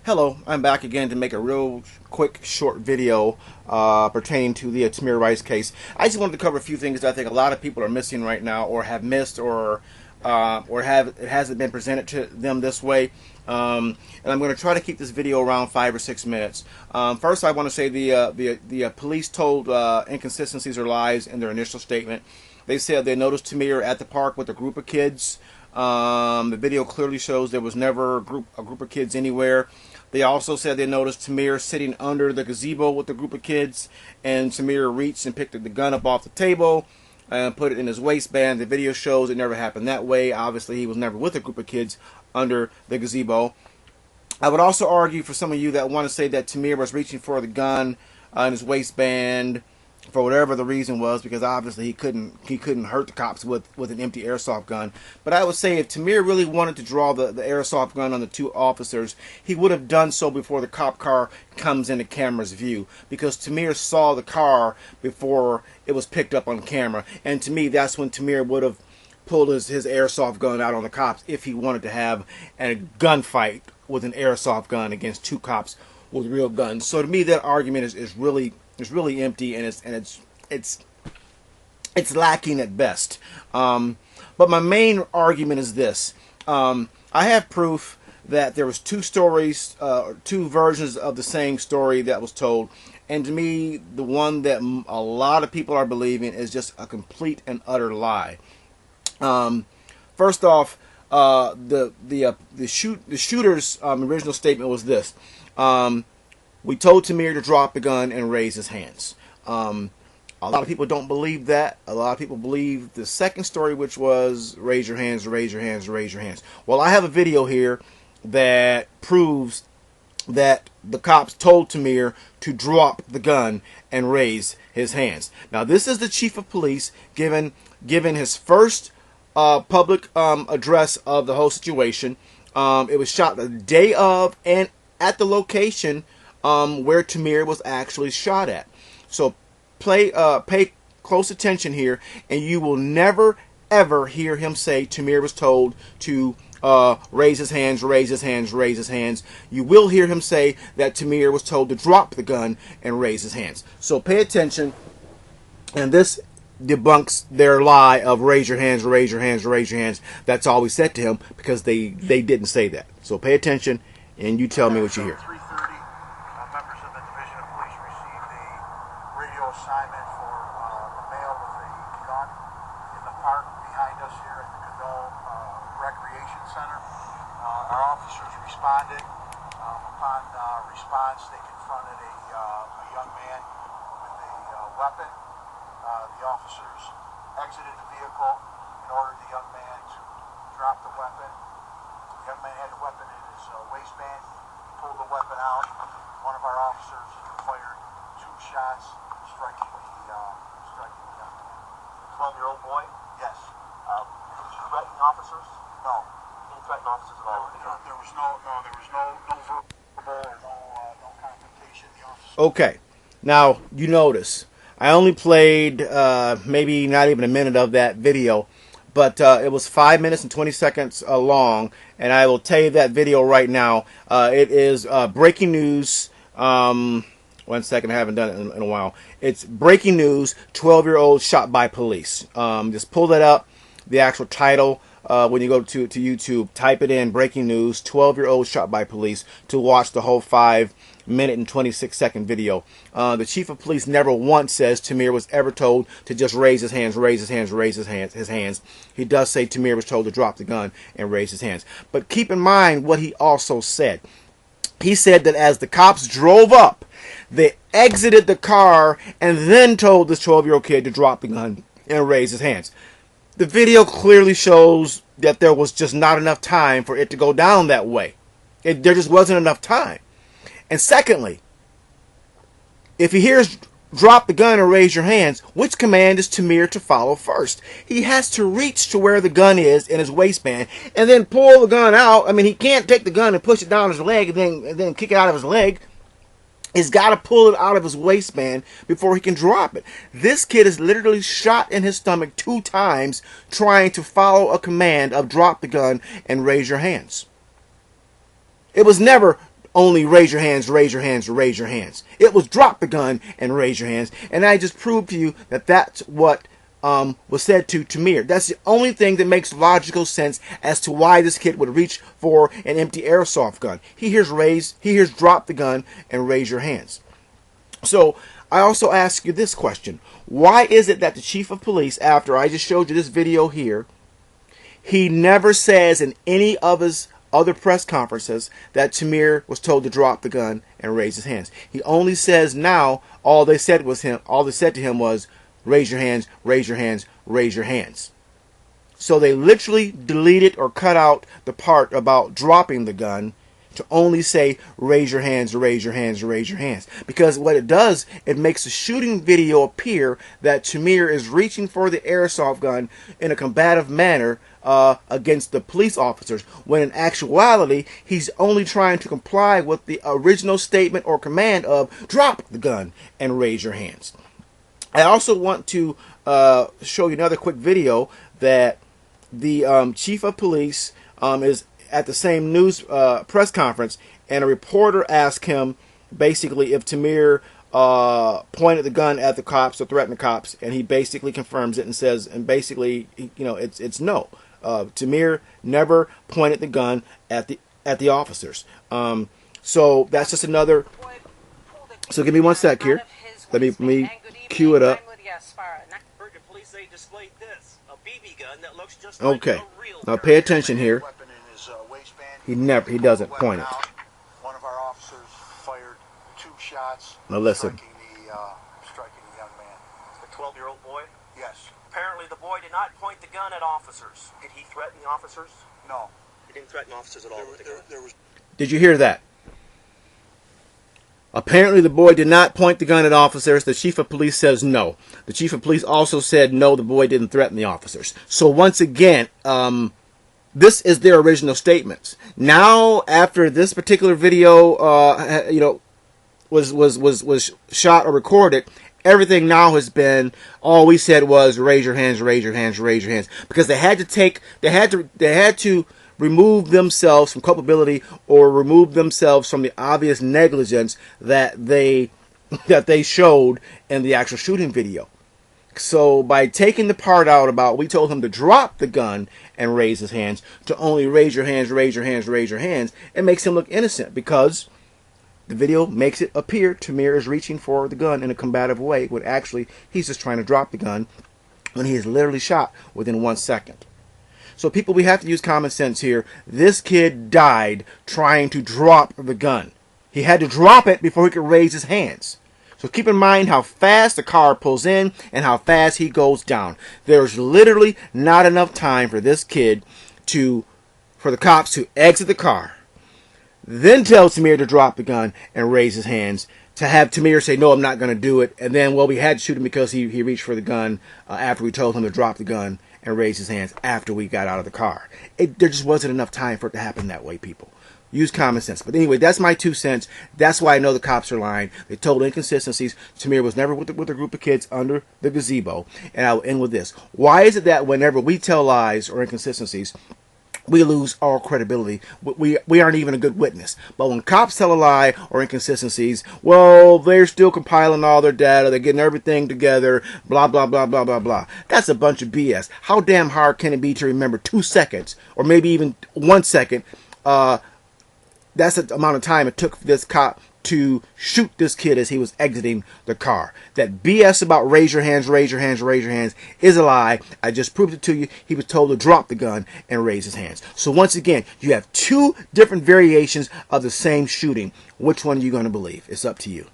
Hello, I'm back again to make a real quick, short video pertaining to the Tamir Rice case. I just wanted to cover a few things that I think a lot of people are missing right now, or have missed, or it hasn't been presented to them this way. And I'm going to try to keep this video around 5 or 6 minutes. First, I want to say the police told inconsistencies or lies in their initial statement. They said they noticed Tamir at the park with a group of kids. The video clearly shows there was never a group of kids anywhere. They also said they noticed Tamir sitting under the gazebo with a group of kids, and Tamir reached and picked the gun up off the table and put it in his waistband. The video shows it never happened that way. Obviously, he was never with a group of kids under the gazebo. I would also argue for some of you that want to say that Tamir was reaching for the gun in his waistband for whatever the reason was, because obviously he couldn't hurt the cops with an empty airsoft gun. But I would say if Tamir really wanted to draw the airsoft gun on the two officers, he would have done so before the cop car comes into camera's view, because Tamir saw the car before it was picked up on camera. And to me, that's when Tamir would have pulled his airsoft gun out on the cops, if he wanted to have a gunfight with an airsoft gun against two cops with real guns. So to me, that argument is really empty, and it's lacking at best. But my main argument is this: I have proof that there was two stories, two versions of the same story that was told, and to me, the one that a lot of people are believing is just a complete and utter lie. First off, the shooter's original statement was this: we told Tamir to drop the gun and raise his hands. A lot of people don't believe that. A lot of people believe the second story, which was raise your hands, raise your hands, raise your hands. Well, I have a video here that proves that the cops told Tamir to drop the gun and raise his hands. Now, this is the chief of police given his first public address of the whole situation. It was shot the day of and at the location where Tamir was actually shot at. So pay close attention here, and you will never ever hear him say Tamir was told to raise his hands, raise his hands, raise his hands. You will hear him say that Tamir was told to drop the gun and raise his hands. So pay attention, and this debunks their lie of raise your hands, raise your hands, raise your hands. That's all we said to him, because they didn't say that. So pay attention, and you tell me what you hear. Members of the Division of Police received a radio assignment for a male with a gun in the park behind us here at the Cadell Recreation Center. Our officers responded. Upon response, they confronted a young man with a weapon. The officers exited the vehicle and ordered the young man to drop the weapon. The young man had the weapon in his waistband. He pulled the weapon out. One of our officers fired 2 shots, striking the young man. 12-year-old boy? Yes. Did you threaten officers? No. You didn't threaten officers at all? There was no verbal or no confrontation. The officer. Okay, now you notice I only played maybe not even a minute of that video, but it was 5 minutes and 20 seconds long, and I will tell you that video right now. It is breaking news. 1 second, I haven't done it in a while. It's breaking news: 12-year-old shot by police. Just pull that up, the actual title. When you go to YouTube, type it in, breaking news, 12-year-old shot by police, to watch the whole 5 minute and 26-second video. The chief of police never once says Tamir was ever told to just raise his hands, raise his hands, raise his hands. He does say Tamir was told to drop the gun and raise his hands. But keep in mind what he also said. He said that as the cops drove up, they exited the car and then told this 12-year-old kid to drop the gun and raise his hands. The video clearly shows that there was just not enough time for it to go down that way. There just wasn't enough time. And secondly, if he hears drop the gun and raise your hands, which command is Tamir to follow first? He has to reach to where the gun is in his waistband and then pull the gun out. I mean, he can't take the gun and push it down his leg and then kick it out of his leg. He's got to pull it out of his waistband before he can drop it. This kid is literally shot in his stomach 2 times trying to follow a command of drop the gun and raise your hands. It was never only raise your hands, raise your hands, raise your hands. It was drop the gun and raise your hands. And I just proved to you that that's what was said to Tamir. That's the only thing that makes logical sense as to why this kid would reach for an empty airsoft gun. He hears drop the gun and raise your hands. So I also ask you this question. Why is it that the chief of police, after I just showed you this video here, he never says in any of his other press conferences that Tamir was told to drop the gun and raise his hands? He only says now all they said to him was raise your hands, raise your hands, raise your hands. So they literally deleted or cut out the part about dropping the gun to only say raise your hands, raise your hands, raise your hands. Because what it does, it makes the shooting video appear that Tamir is reaching for the airsoft gun in a combative manner against the police officers, when in actuality he's only trying to comply with the original statement or command of drop the gun and raise your hands. I also want to show you another quick video that the chief of police is at the same news press conference, and a reporter asked him basically if Tamir pointed the gun at the cops or threatened the cops, and he basically confirms it and says, and basically, it's no. Tamir never pointed the gun at the officers. So that's just another. So give me one sec here. Let me cue it up. Police say displayed this, a BB gun that looks just Okay. like a real Now gun. pay attention here. Weapon in his waistband. He doesn't Weapon point it. out. One of our officers fired 2 shots. Now listen. Striking the young man. The 12-year-old boy? Yes. Apparently the boy did not point the gun at officers. Did he threaten the officers? No. He didn't threaten officers at all with the gun. There was. Did you hear that? Apparently the boy did not point the gun at officers. The chief of police says no. The chief of police also said no, the boy didn't threaten the officers. So once again, this is their original statements. Now, after this particular video, was shot or recorded, everything now has been, all we said was raise your hands, raise your hands, raise your hands, because they had to remove themselves from culpability or remove themselves from the obvious negligence that they showed in the actual shooting video. So by taking the part out about we told him to drop the gun and raise his hands to only raise your hands, raise your hands, raise your hands, it makes him look innocent, because the video makes it appear Tamir is reaching for the gun in a combative way when actually he's just trying to drop the gun when he is literally shot within 1 second. So people, we have to use common sense here. This kid died trying to drop the gun. He had to drop it before he could raise his hands. So keep in mind how fast the car pulls in and how fast he goes down. There's literally not enough time for this kid for the cops to exit the car, then tell Tamir to drop the gun and raise his hands, to have Tamir say, no, I'm not going to do it, and then, well, we had to shoot him because he reached for the gun after we told him to drop the gun and raise his hands after we got out of the car. There just wasn't enough time for it to happen that way, people. Use common sense. But anyway, that's my 2 cents. That's why I know the cops are lying. They told inconsistencies. Tamir was never with a group of kids under the gazebo. And I will end with this. Why is it that whenever we tell lies or inconsistencies, we lose all credibility? We aren't even a good witness. But when cops tell a lie or inconsistencies, well, they're still compiling all their data. They're getting everything together. Blah, blah, blah, blah, blah, blah. That's a bunch of BS. How damn hard can it be to remember 2 seconds or maybe even 1 second? That's the amount of time it took for this cop to shoot this kid as he was exiting the car. That BS about raise your hands, raise your hands, raise your hands is a lie. I just proved it to you. He was told to drop the gun and raise his hands. So once again, you have 2 different variations of the same shooting. Which one are you going to believe? It's up to you.